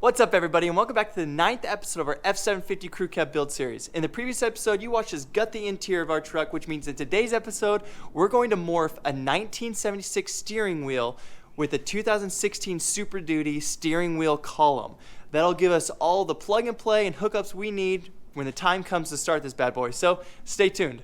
What's up, everybody, and welcome back to the 9th episode of our F750 CrewCab build series. In the previous episode, you watched us gut the interior of our truck, which means in today's episode, we're going to morph a 1976 steering wheel with a 2016 Superduty steering wheel column. That'll give us all the plug and play and hookups we need when the time comes to start this bad boy. So stay tuned.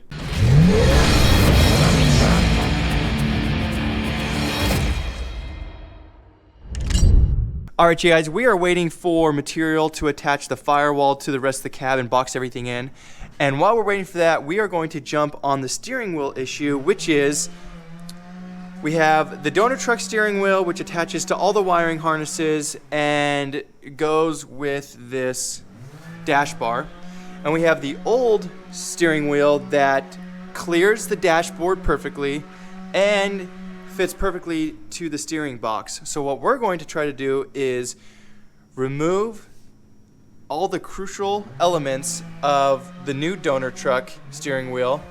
Alright, you guys, we are waiting for material to attach the firewall to the rest of the cab and box everything in. And while we're waiting for that, we are going to jump on the steering wheel issue, which is we have the donor truck steering wheel, which attaches to all the wiring harnesses and goes with this dash bar. And we have the old steering wheel that clears the dashboard perfectly and fits perfectly to the steering box. So what we're going to try to do is remove all the crucial elements of the new donor truck steering wheel,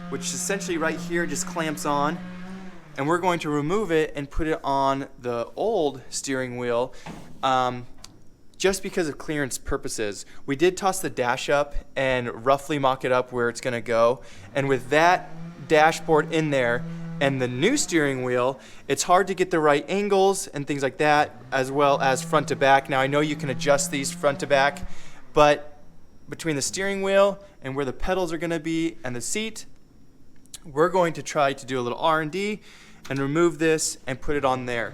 which essentially right here just clamps on, and we're going to remove it and put it on the old steering wheel just because of clearance purposes. We did toss the dash up and roughly mock it up where it's going to go, and with that dashboard in there and the new steering wheel, it's hard to get the right angles and things like that, as well as front to back. Now I know you can adjust these front to back, but between the steering wheel and where the pedals are going to be and the seat, we're going to try to do a little R&D and remove this and put it on there.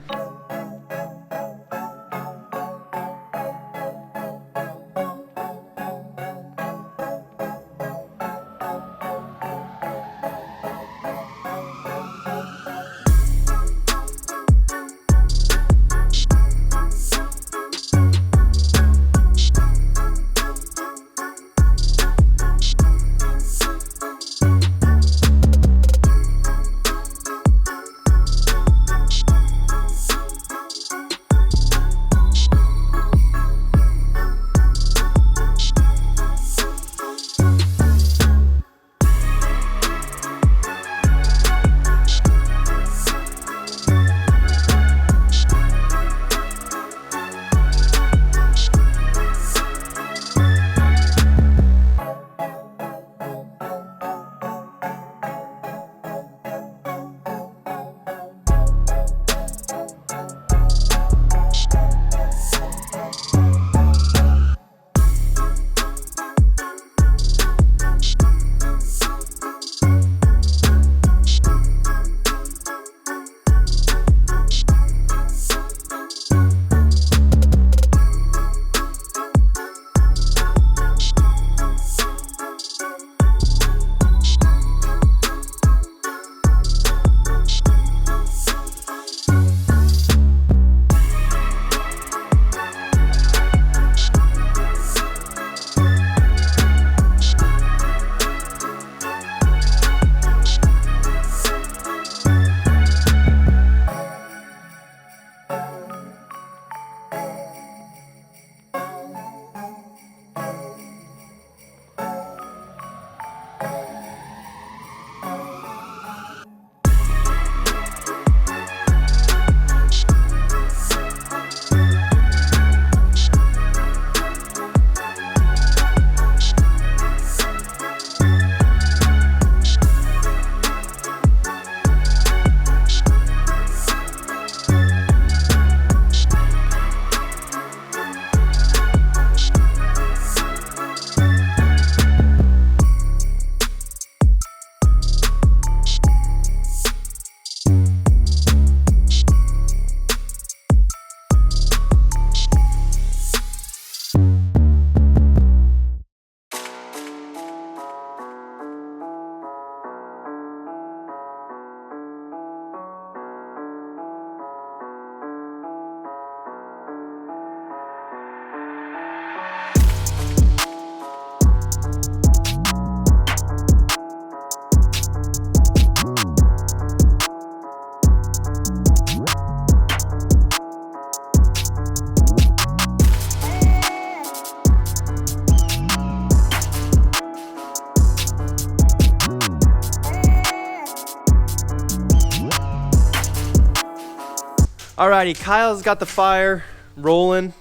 Alrighty, Kyle's got the fire rolling.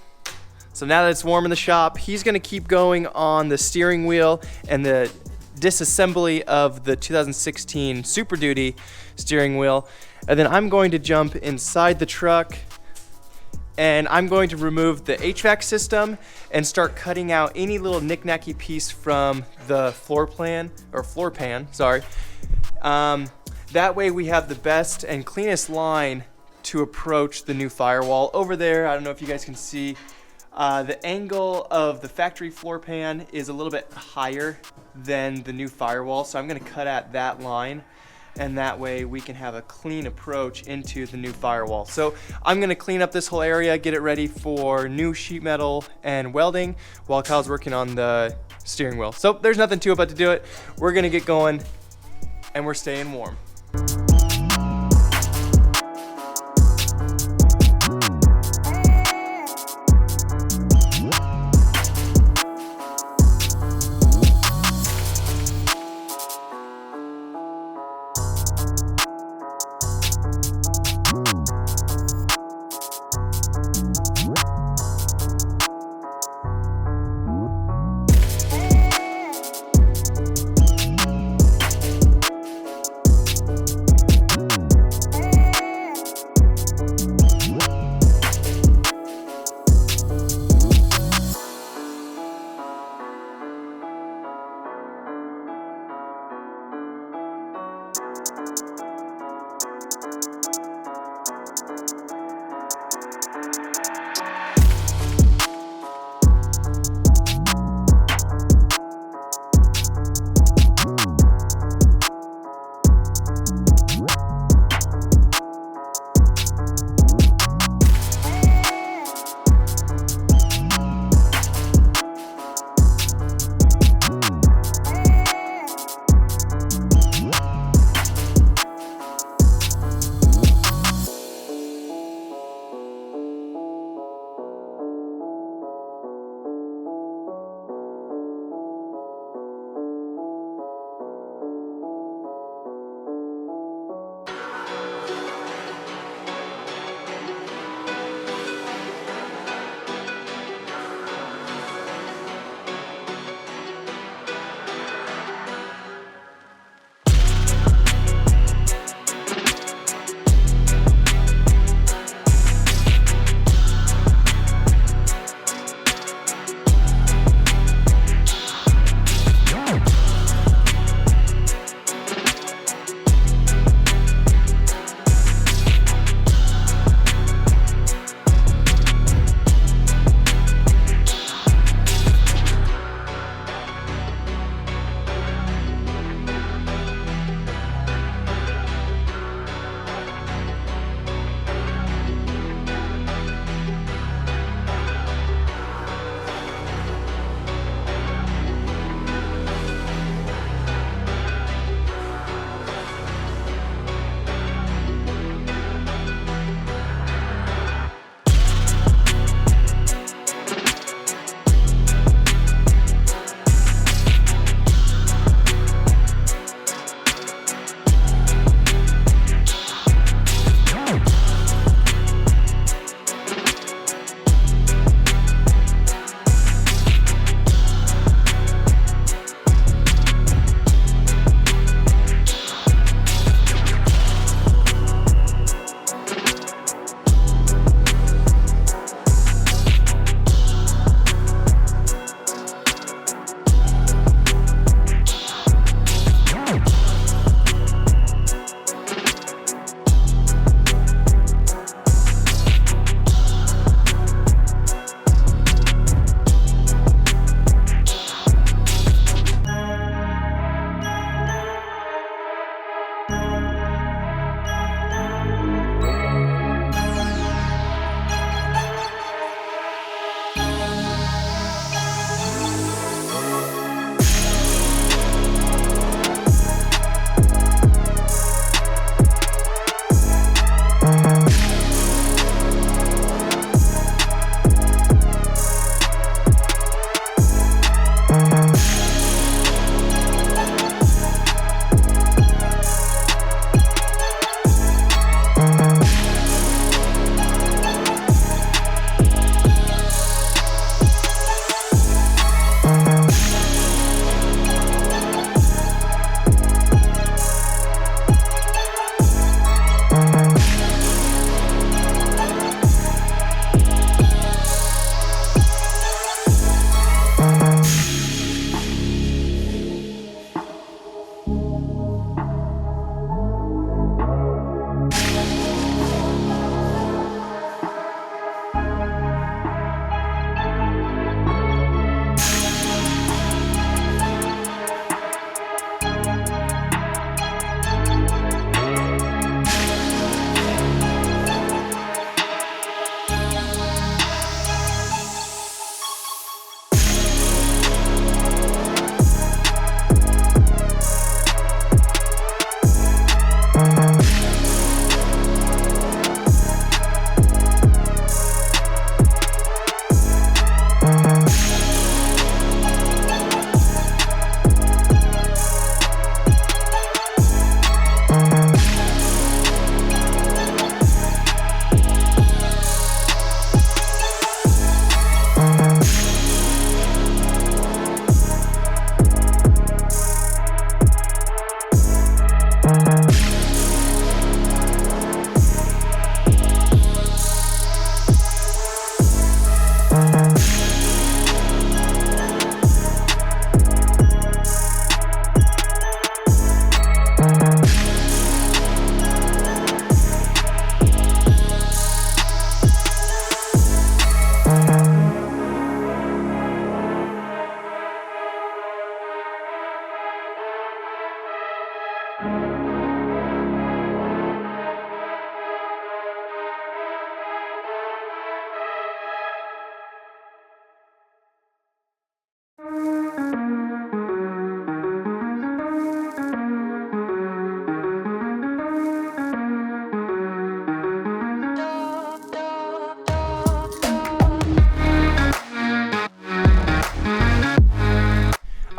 So now that it's warm in the shop, he's gonna keep going on the steering wheel and the disassembly of the 2016 Superduty steering wheel. And then I'm going to jump inside the truck and I'm going to remove the HVAC system and start cutting out any little knick-knacky piece from the floor pan, sorry. That way we have the best and cleanest line to approach the new firewall. Over there, I don't know if you guys can see, the angle of the factory floor pan is a little bit higher than the new firewall, so I'm gonna cut at that line, and that way we can have a clean approach into the new firewall. So I'm gonna clean up this whole area, get it ready for new sheet metal and welding while Kyle's working on the steering wheel. So there's nothing to it but to do it. We're gonna get going and we're staying warm.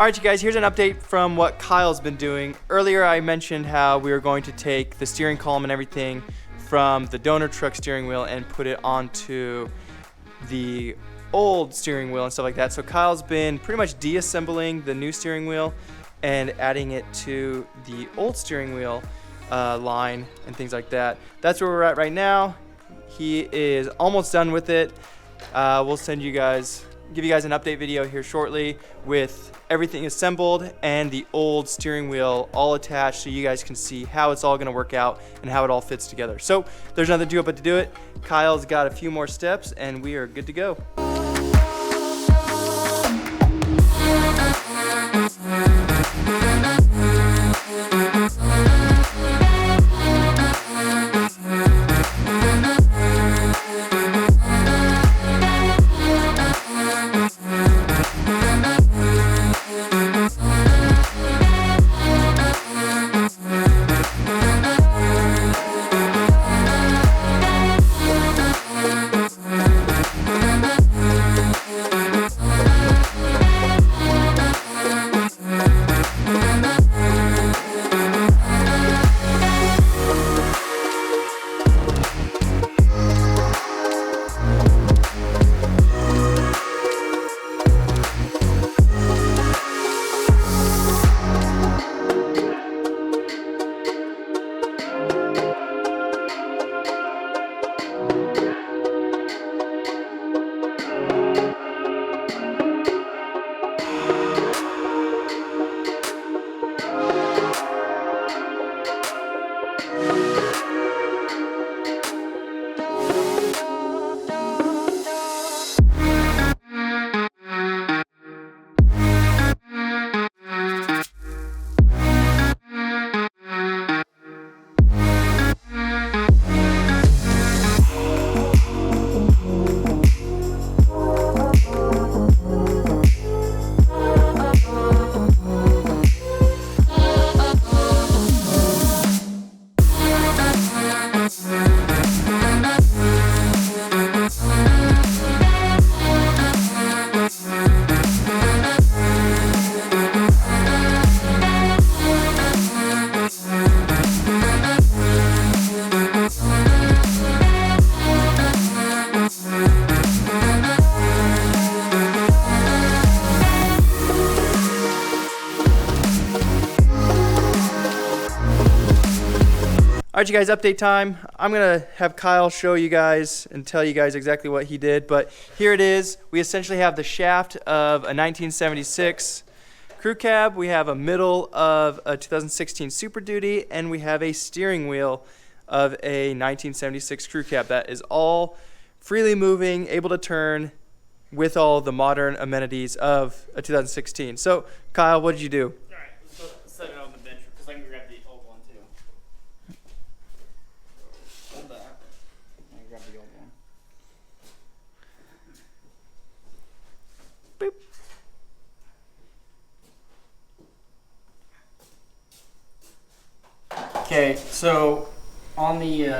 Alright you guys, here's an update from what Kyle's been doing. Earlier I mentioned how we were going to take the steering column and everything from the donor truck steering wheel and put it onto the old steering wheel and stuff like that. So Kyle's been pretty much deassembling the new steering wheel and adding it to the old steering wheel line and things like that. That's where we're at right now. He is almost done with it. We'll give you guys an update video here shortly with everything assembled and the old steering wheel all attached, so you guys can see how it's all going to work out and how it all fits together. So there's nothing to do but to do it. Kyle's got a few more steps and we are good to go. Alright you guys, update time. I'm going to have Kyle show you guys and tell you guys exactly what he did, but here it is. We essentially have the shaft of a 1976 CrewCab, we have a middle of a 2016 Superduty, and we have a steering wheel of a 1976 CrewCab. That is all freely moving, able to turn, with all the modern amenities of a 2016. So Kyle, what did you do? Alright, let's go set it on the bench because I can grab the old one too. Hold that. I can grab the old one. Boop. Okay, so on the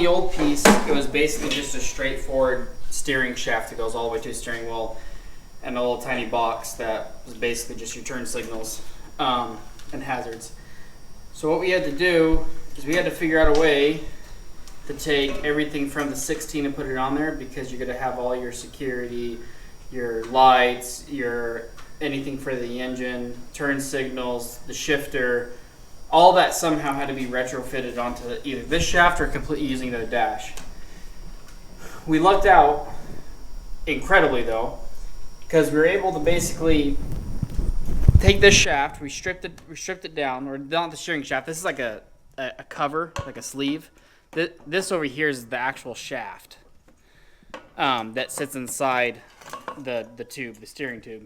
old piece, it was basically just a straightforward steering shaft that goes all the way to the steering wheel, and a little tiny box that was basically just your turn signals and hazards. So what we had to do is we had to figure out a way to take everything from the 16 and put it on there, because you're going to have all your security, your lights, your anything for the engine, turn signals, the shifter. All that somehow had to be retrofitted onto either this shaft or completely using the dash. We lucked out incredibly though, because we were able to basically take this shaft, we stripped it down, or not the steering shaft. This is like a cover, like a sleeve. This over here is the actual shaft that sits inside the tube, the steering tube.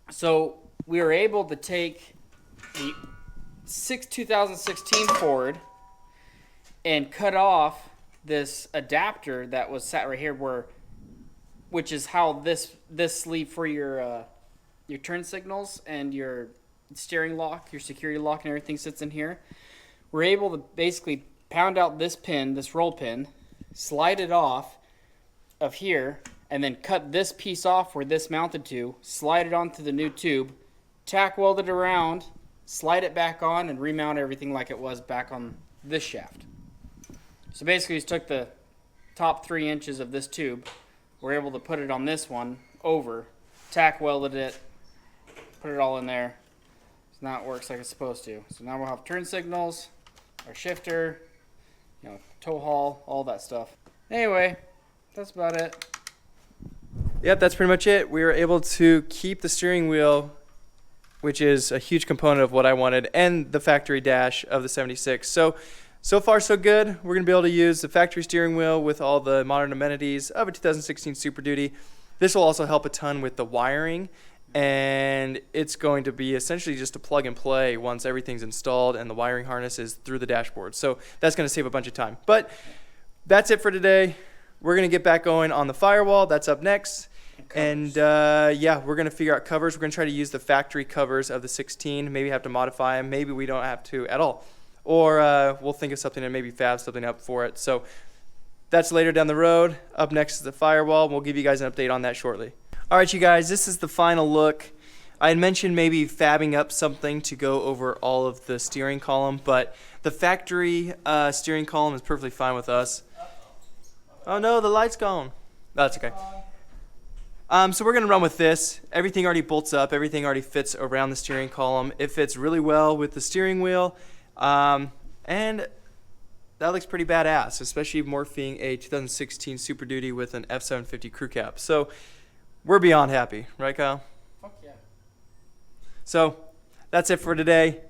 So we were able to take the 2016 Ford and cut off this adapter that was sat right here, where which is how this sleeve for your turn signals and your steering lock, your security lock, and everything sits in here. We're able to basically pound out this pin, this roll pin, slide it off of here, and then cut this piece off where this mounted to, slide it onto the new tube, tack weld it around, slide it back on, and remount everything like it was back on this shaft. So basically, we took the top 3 inches of this tube, we're able to put it on this one over, tack welded it, put it all in there. So now it works like it's supposed to. So now we'll have turn signals, our shifter, tow haul, all that stuff. Anyway, that's about it. Yep, that's pretty much it. We were able to keep the steering wheel, which is a huge component of what I wanted, and the factory dash of the 76. So far so good. We're going to be able to use the factory steering wheel with all the modern amenities of a 2016 Super Duty. This will also help a ton with the wiring, and it's going to be essentially just a plug and play once everything's installed and the wiring harness is through the dashboard. So that's going to save a bunch of time. But that's it for today. We're going to get back going on the firewall. That's up next. And yeah, we're going to figure out covers. We're going to try to use the factory covers of the 16. Maybe have to modify them. Maybe we don't have to at all. Or we'll think of something and maybe fab something up for it. So that's later down the road. Up next is the firewall. We'll give you guys an update on that shortly. All right, you guys, this is the final look. I had mentioned maybe fabbing up something to go over all of the steering column, but the factory steering column is perfectly fine with us. Oh no, the light's gone. Oh, that's okay. So we're going to run with this. Everything already bolts up. Everything already fits around the steering column. It fits really well with the steering wheel. And that looks pretty badass, especially morphing a 2016 Super Duty with an F750 CrewCab. So we're beyond happy. Right, Kyle? Fuck yeah. So that's it for today.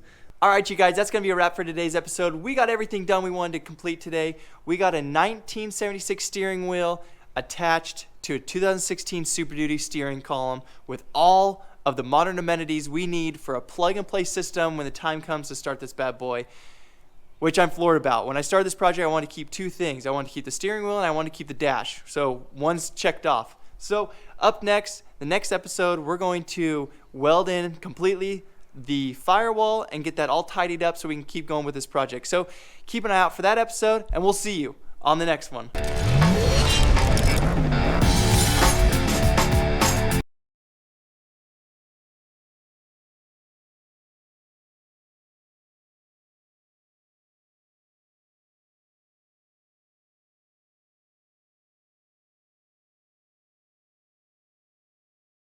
All right, you guys, that's going to be a wrap for today's episode. We got everything done we wanted to complete today. We got a 1976 steering wheel attached to a 2016 Super Duty steering column with all of the modern amenities we need for a plug-and-play system when the time comes to start this bad boy, which I'm floored about. When I started this project, I wanted to keep 2 things. I wanted to keep the steering wheel and I wanted to keep the dash. So one's checked off. So up next, the next episode, we're going to weld in completely the firewall and get that all tidied up so we can keep going with this project. So keep an eye out for that episode, and we'll see you on the next one.